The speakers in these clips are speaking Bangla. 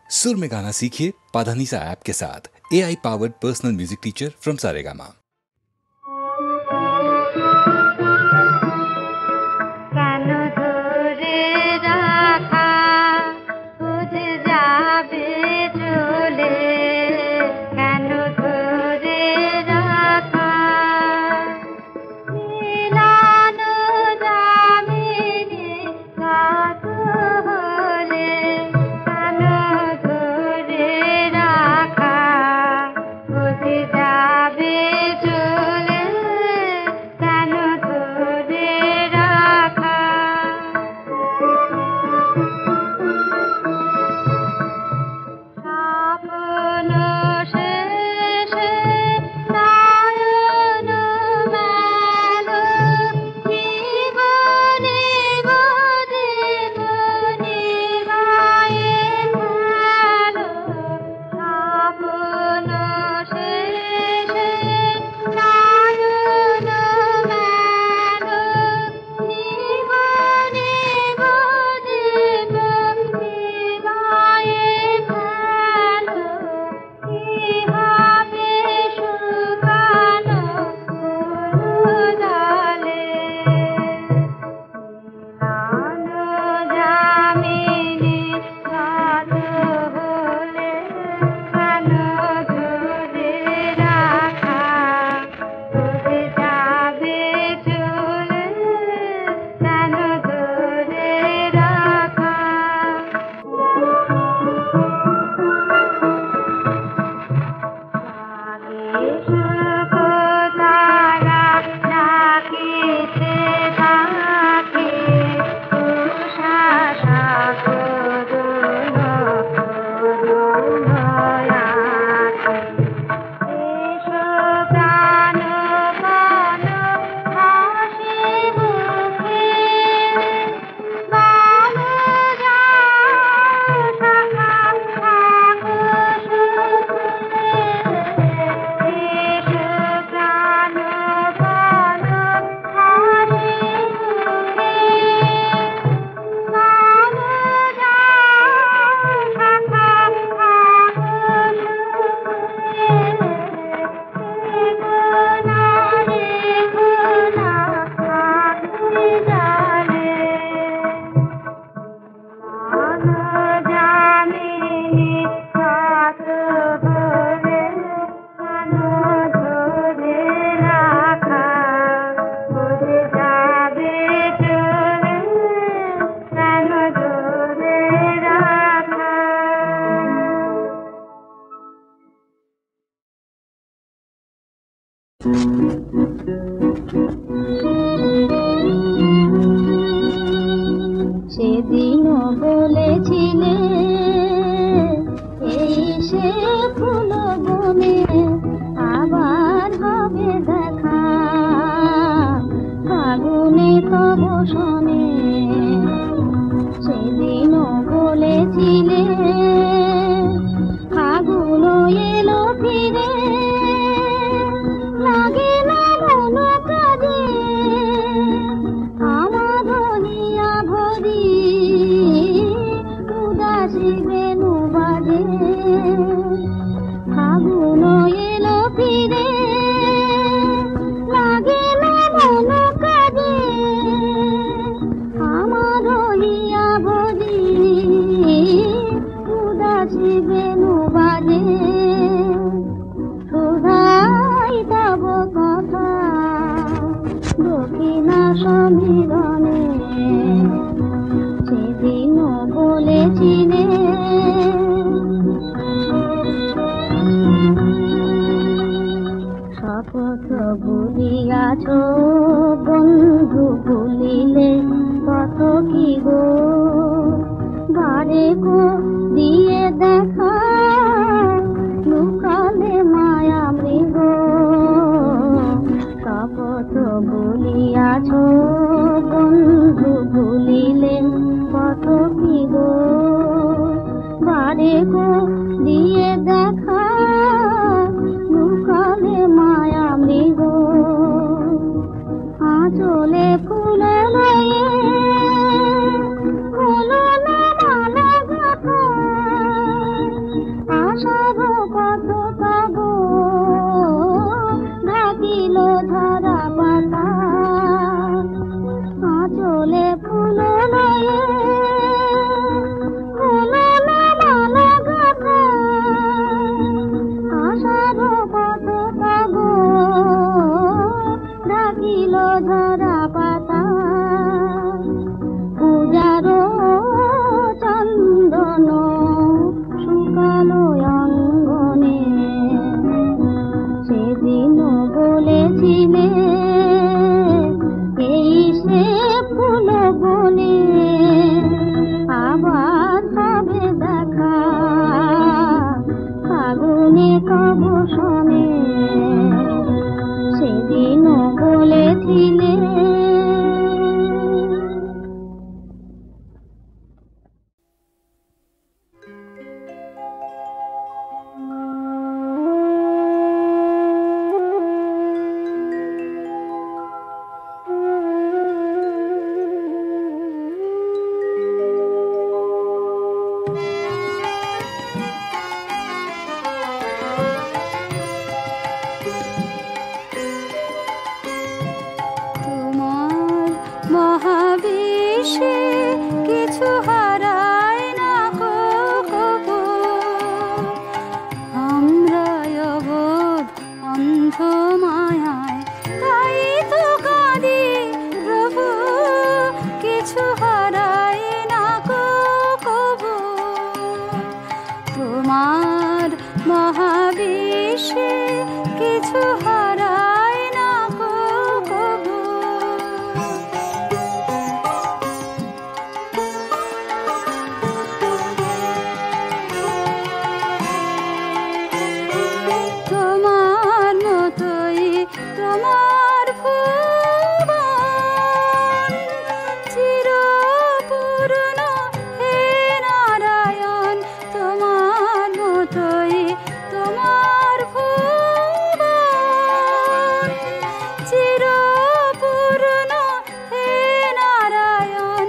सुर में गाना सीखिए पाधानीसा ऐप के साथ। AI powered personal music teacher from Saregama. সেদিনও বলেছিলে এই সে ফুল বনে আবার হবে দেখা, ফাগুনে তব শোনে। সেদিনও বলেছিলে ফাগুন এলো ফিরে, লাগে না মন কাজে আমার ধনিয়া ভরি উদাসী বেনু বাজে। ফাগুন এলো ফিরে, লাগে না মন কাজে আমার ধনিয়া ভরি উদাসী বেনু বাজে। সুধাই তব কথা দক্ষিণা সমীরণে, সেদিনও বলেছিলে শপথ ভুলিয়াছ বন্ধু ভুলিলে কত কি গো, বারে গো দিয়ে দেখা লুকালে মায়া মৃগ। শপথ ভুলিয়াছ বন্ধু ভুলিলে কত কি গো, বারে গো দিয়ে দেখা লুকালে মায়া মৃগ। আঁচলে ফুলে লয়ে হলো না মালা গাথা, তোমার মহাবিশ্বে কিছু হারায় না কবু। তোমার মতোই তোমার ভুবন চিরপূর্ণ হে নারায়ণ। তোমার মতোই তোমার ভুবন চিরপূর্ণ হে নারায়ণ।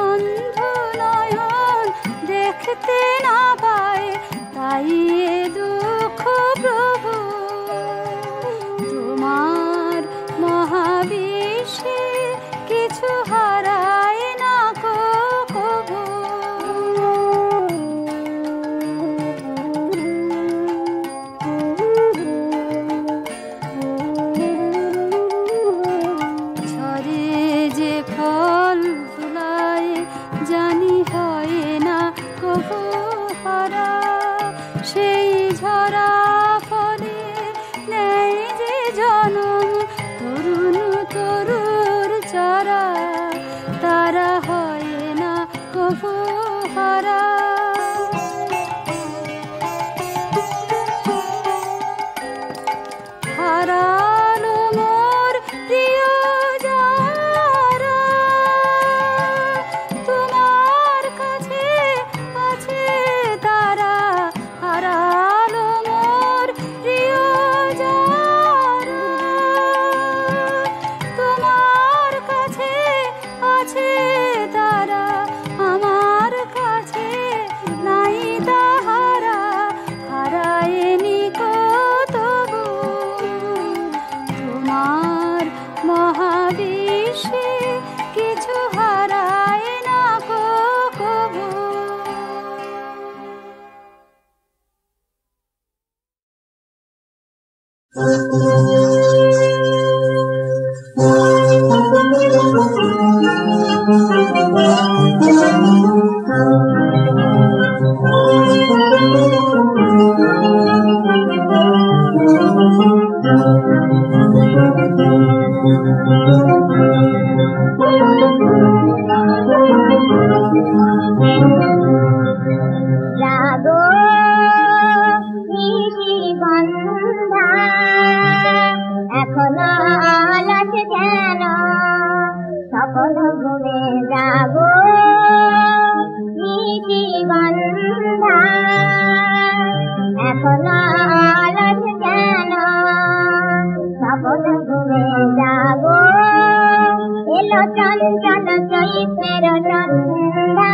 অন্ধ নয়ন দেখতে না পায় তাই এ দুঃখ প্রভু। তোমার মহাবিশ্বে কিছু হারায় না কবু। ঝরে যে ফল ফুলায় জানি হয় না কবু হারা। সেই ঝরা ফলে নেই যে জনম তরুণ তরুর চারা। তারা হয় না কবু হারা। হারালো মোর প্রিয় যারা তোমার কাছে আছে তারা। হারালো মোর প্রিয় যারা তোমার কাছে আছে তারা। আমার কাছে নাই তাহারা হারায়নি তবু। তোমার মহাবিশ্বে কিছু হারায় না কবু। জাগো নিশি বন্ধা এখনো আলাস কেন সকল ঘুমে। জাগো নিশি বন্ধা এখনো আলাস কেন সকল ঘুমে। জাগো এলো চঞ্চল চৈত্রের সন্ধ্যা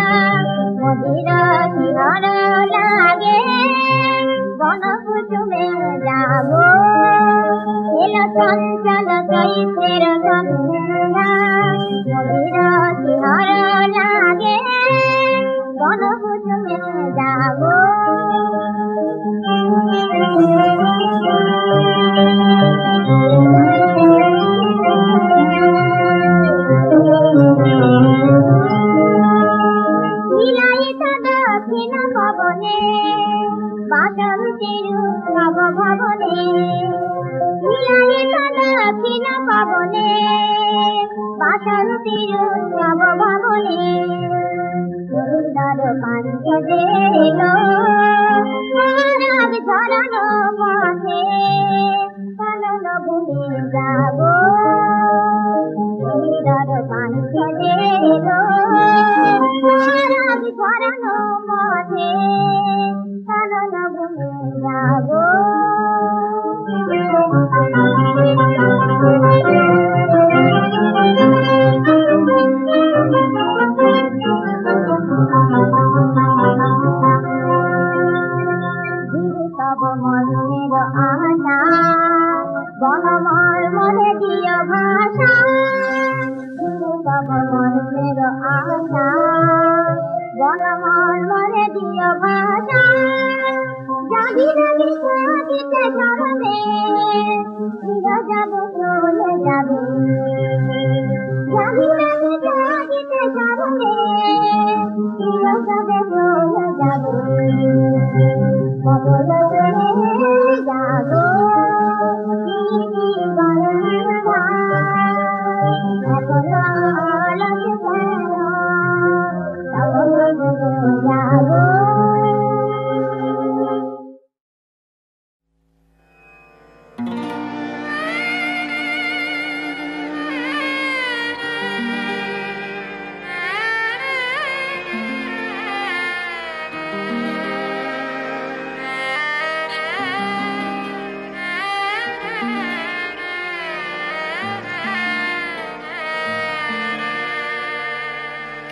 মদির শিহর লাগে বন কুসুমে। যাবো এলো চঞ্চল চৈত্রের সন্ধ্যা মদির শিহর লাগে বন কুসুমে। যাবো দক্ষিণ ভবনে বাসন্তীর নব ভবনে। দক্ষিণ ভবনে বাসন্তীর নব ভবনে। সুন্দর পাঞ্চ দেল রাগ ধরানো পথে কানন ভূমি। যাবো সুন্দর পাঞ্চ দেল রাগ ধরানো পথে কানন ভূমি। যাবো তব মনের আশা বনমর মনে দিয় ভাষা। তব মনের আশা বনমর মনে দিয় ভাষা। জাগি জাগি সাজিতে চরণে ফিরে যাব চলে যাবে। জাগি জাগি সাজিতে চরণে ফিরে যাবে চলে যাবে।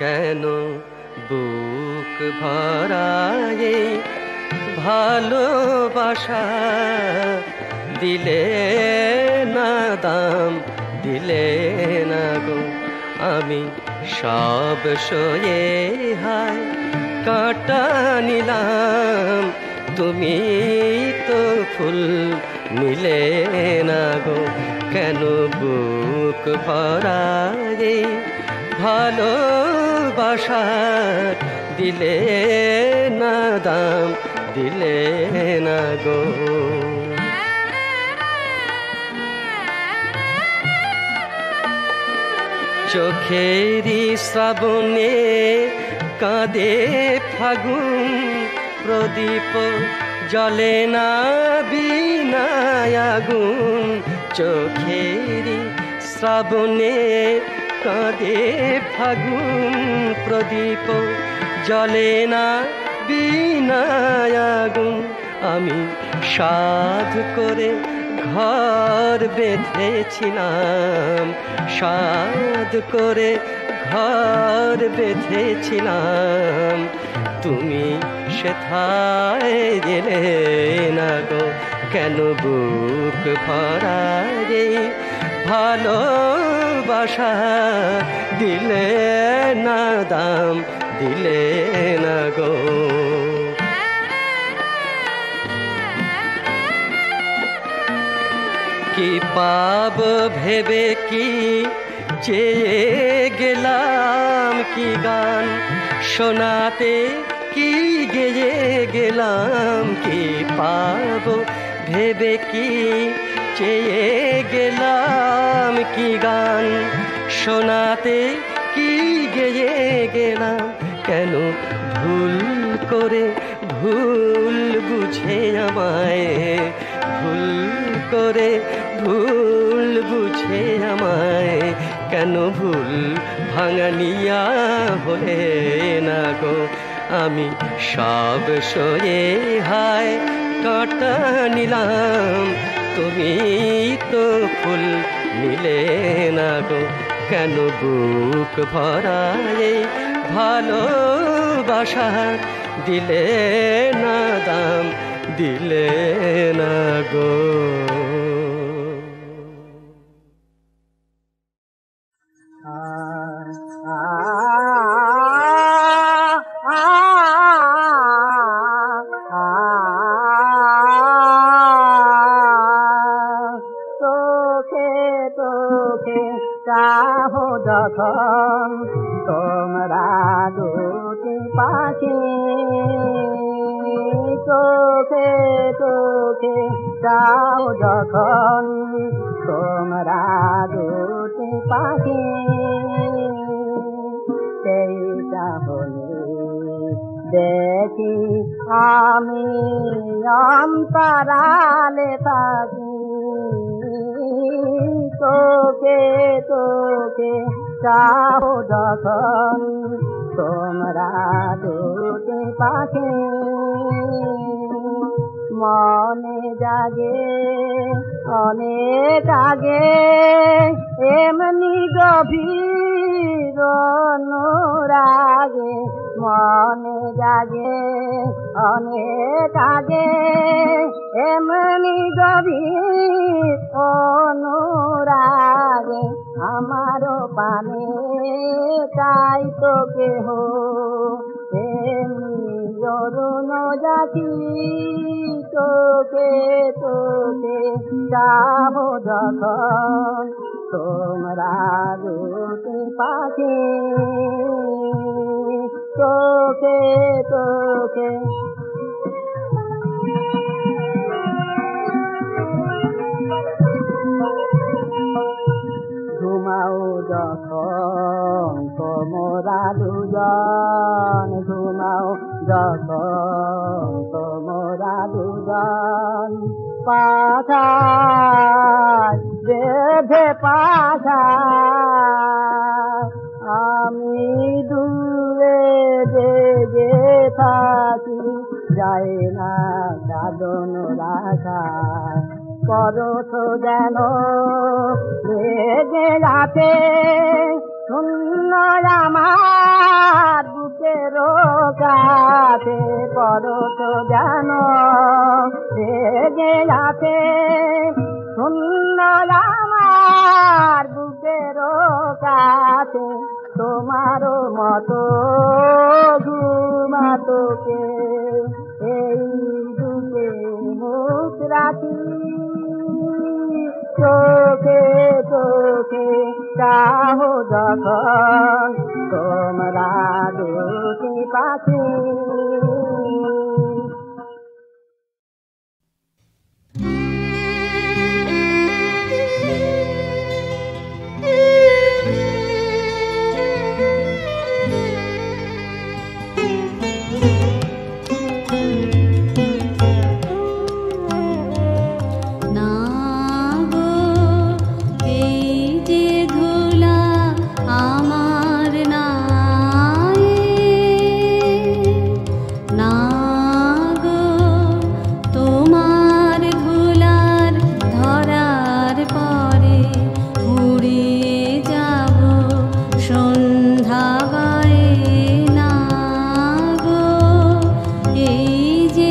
কেন বুক ভরায়ে ভালোবাসা দিলে না দাম দিলে না গো আমি সব সয়ে হায় কাটা নিলাম তুমি তো ফুল নিলে না গো কেন বুক ভরায়ে ভালোবাসা দিলে না দাম দিলে না গো চোখেরই শ্রাবণে কাঁদে ফাগুন প্রদীপ জ্বলে না বিনা আগুন চোখেরই শ্রাবণে কাঁদে ফাগুন প্রদীপ জ্বলে না বিনা আগুন আমি সাধ করে ঘর বেঁধেছিলাম সাধ করে ঘর বেঁধেছিলাম তুমি সেথায় গেলে না গো কেন বুক ভরায়ে ভালোবাসা দিলে না দাম দিলে না গো কি পাব ভেবে কি চেয়ে গেলাম কি গান শোনাতে কি গেয়ে গেলাম কি পাব ভেবে কি চেয়ে গেলাম কি গান শোনাতে কি গেয়ে গেলাম কেন ভুল করে ভুল বুঝে আমায় ভুল করে ভুল বুঝে আমায় কেন ভুল ভাঙানিয়া হলে না গো আমি সব সয়ে হায় কাটা নিলাম তুমি তো ফুল নিলে না গো কেন বুক ভরায়ে ভালোবাসা দিলে না দাম দিলে না গো চাহো যখন তোমরা দুটি পাখি চোখে চোখে চাও যখন তোমরা দুটি পাখি সেই চাহনি দেখি আমি অন্তরালে থাকি তোকে তোকে চাও যখন তোমরা দুটি পাখি মনে জাগে অনেক আগে এমনি গভীর অনুরাগে মনে জাগে অনেক আগে এমনি গভীর অনুরাগে আমারও পানে চাই তোকে হো এমনি জরুন জাতি তোকে তোকে যাবো যখন তোমরা দুটি পাখি তোকে তোকে দুজন ঘুমাও যখন তোমরা দুজন পাছায় বেঁধে পাছায় আমি দূরে জেগে থাকি যায় না সাধন রাখা পরশ যেন লেগে রাখে শূন্য আমার বুকের কাছে পরশ যেন লেগে রাখে শূন্য আমার বুকের কাছে তোমার মতো ঘুমাতোকে এই বুকে মুখ রাখি চোখে চোখে চাহো যখন তোমরা দুটি পাখি এই যে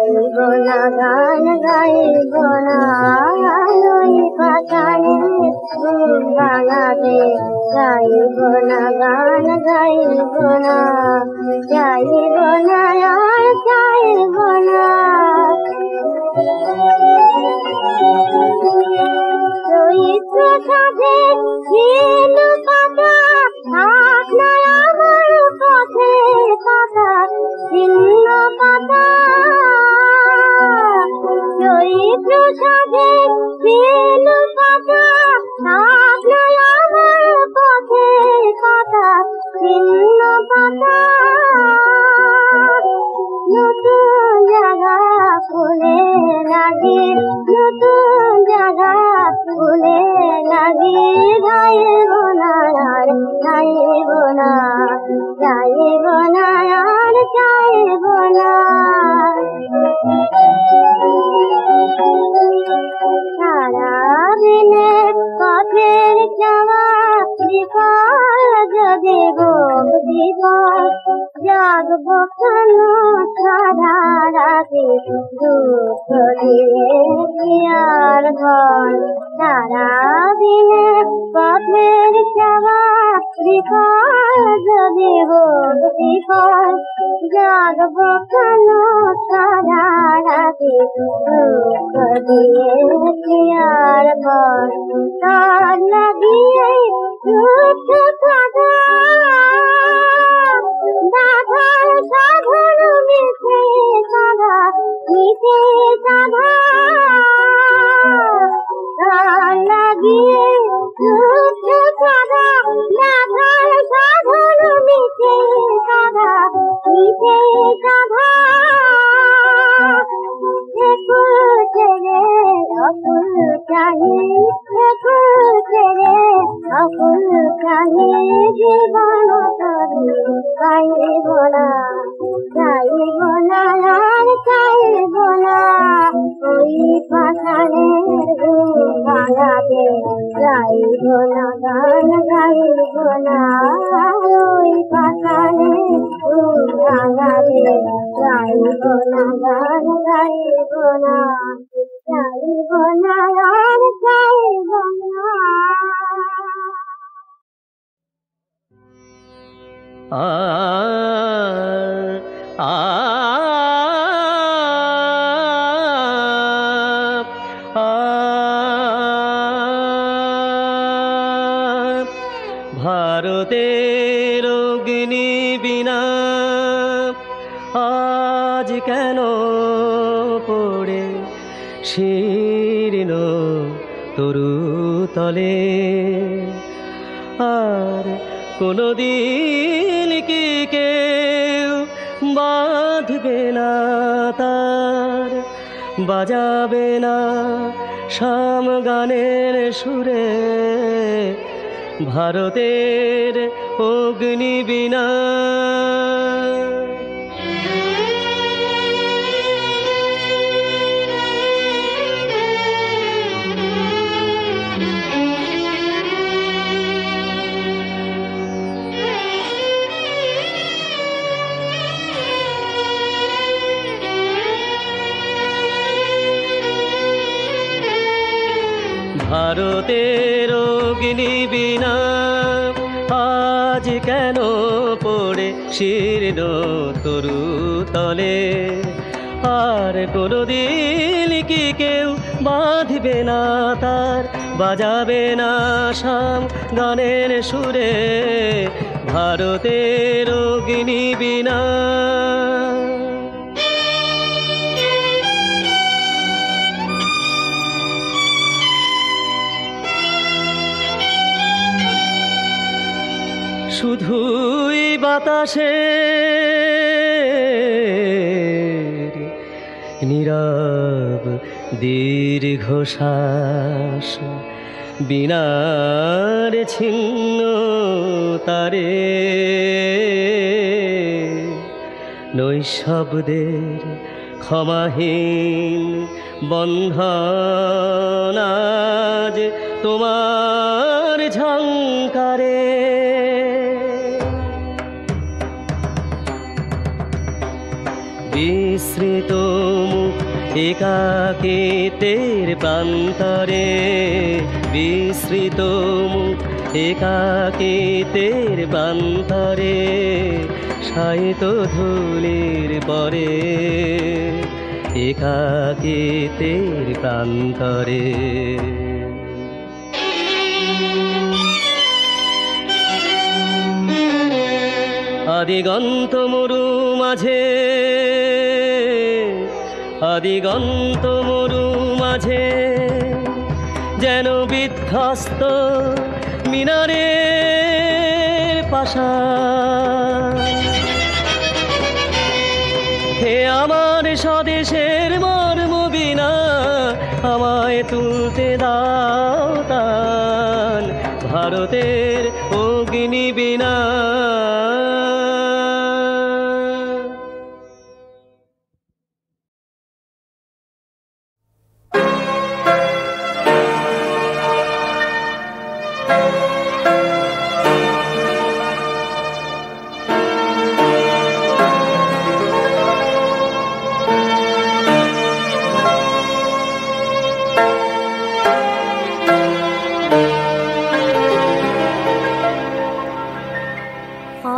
গাইব না গান গাইব না ওই পাতানে ঘুম ভাঙাতে গাইব না গান গাইব না চাইব না আর চাইব না চৈত্র সাথে ছিল পাতা থাক না আমার পথের পাতা ছিন্ন পাতা চৈত্র সাথে ছিল পাতা থাক না আমার পথের পাতা ছিন্ন পাতা নতুন জায়গা ফুলে লাগে নতুন জায়গা ফুলে লাগে গাইব না আর চাইব না চাইব না আর চাইব না সারাদিনে পথের যাওয়া বিপদ যদি ভোগ বিপদ জাগব কেন সারা রাতে দুঃখ দিয়ে আর ঘর সারাদিনে পথের যাওয়া বিপদ যদি ভোগ বিপদ জাগব কেন সারা রাতে দুঃখ দিয়ে আর ঘর তার লাগিয়ে দুঃখ কাঁদা দাধার সাধন মিশে সাধা মিশে সাধা তার লাগিয়ে দুঃখ কাঁদা দাধার সাধন মিশে সাধা মিশে সাধা ছেড়ে অকুল চাহি ছেড়ে অকুল চাহি জীবন তরি গাইব না চাইব না আর চাইব না ওই পাশানে ঘুম ভাঙাতে গাইব না গান গাইব না ওই পাশানে ঘুম ভাঙাতে গাইব না গান গাইব না চাইব না আর চাইব না ভারতের অগ্নি বিনা আজ কেন পড়ে শীর্ণ তরু তলে আর কোনদিন কি কেউ বাঁধবে না তার বাজাবে না শাম গানের সুরে ভারতের অগ্নি বিনা ভারতের অগ্নি বিনা আজ কেন পড়ে শীর্ণ তরু তলে আর কোনদিন কি কেউ বাঁধবে না তার বাজাবে না শাম গানের সুরে ভারতের অগ্নি বিনা শুধুই বাতাসের নীরব দীর্ঘশ্বাস বিনার ছিন্ন তারে নৈশব্দের ক্ষমাহীন বন্ধন আজ তোমার ঝংকারে be বিস্মৃত মুখ একাকিত্বের প্রান্তরে, বিস্মৃত মুখ একাকিত্বের প্রান্তরে, শায়িত ধুলির পরে, একাকিত্বের প্রান্তরে। আদিগন্ত মরু মাঝে, আদিগন্ত মরু মাঝে, যেন বিধ্বস্ত মিনারের পাশা। হে আমার স্বদেশের মর্ম বিনা, আমায় তুলতে দাও তান ভারতের অগ্নি বিনা।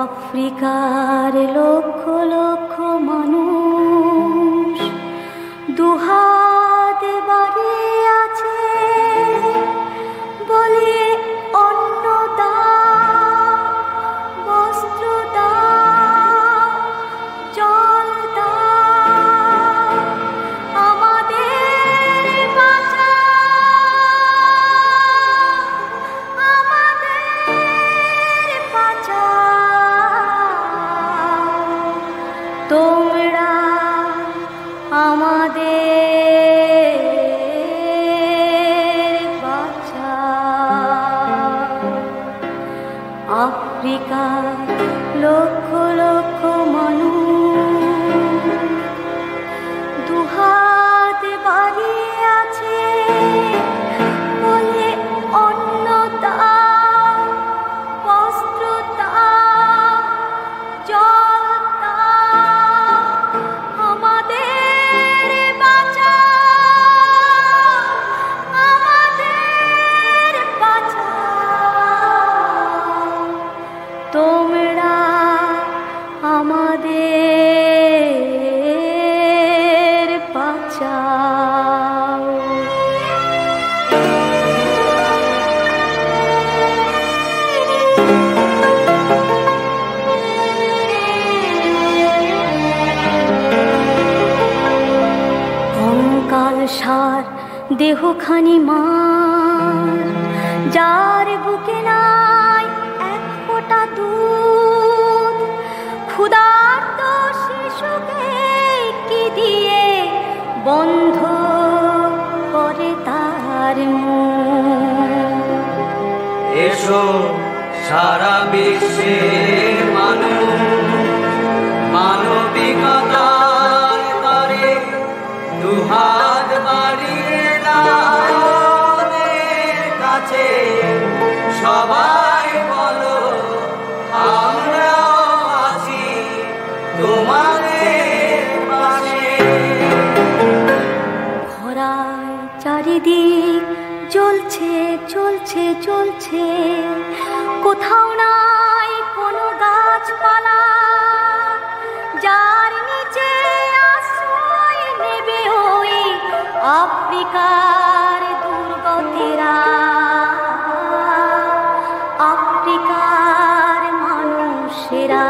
আফ্রিকার লক্ষ লক্ষ মানুষ দুহাত বাড়িয়ে আছে, বলে অন্ন দাও, বস্ত্র দাও, জল দাও, আমাদের বাঁচাও, আমাদের বাঁচাও, তোমরা আমাদের বাঁচাও। আফ্রিকার লক্ষ লক্ষ মানুষ দুহাত বাড়িয়ে আছে, বলে অন্ন দাও, বস্ত্র দাও, জল দাও, আমাদের বাঁচাও, আমাদের বাঁচাও, তোমরা আমাদের বাঁচাও। কঙ্কাল সার দেহখানি মার, যার বুকে নাই এক ফোঁটা দুধ, ক্ষুধার্ত শিশুকে কি দিয়ে বন্ধ করে তার মুখ। এসো সারা বিশ্বের মানুষ, মানবিকতার তরে দুহাত বাড়িয়ে দাও ওদের কাছে। সবাই বলো আমরাও আছি তোমাদের পাশে। খরায় চারিদিক জ্বলছে জ্বলছে জ্বলছে, কোথাও নাই কোনো গাছপালা, যার নিচে আশ্রয় নেবে ওই আফ্রিকার দুর্গতেরা, আফ্রিকার মানুষেরা।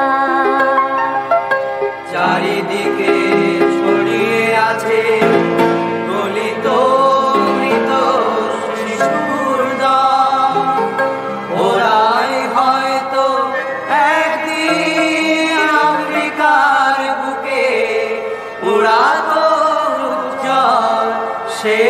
চারিদিকে ছড়িয়ে আছে গলিত মৃত শিশুর দল, ওরাই হয়তো একদিন আফ্রিকার বুকে উড়াতো উজ্জ্বল সে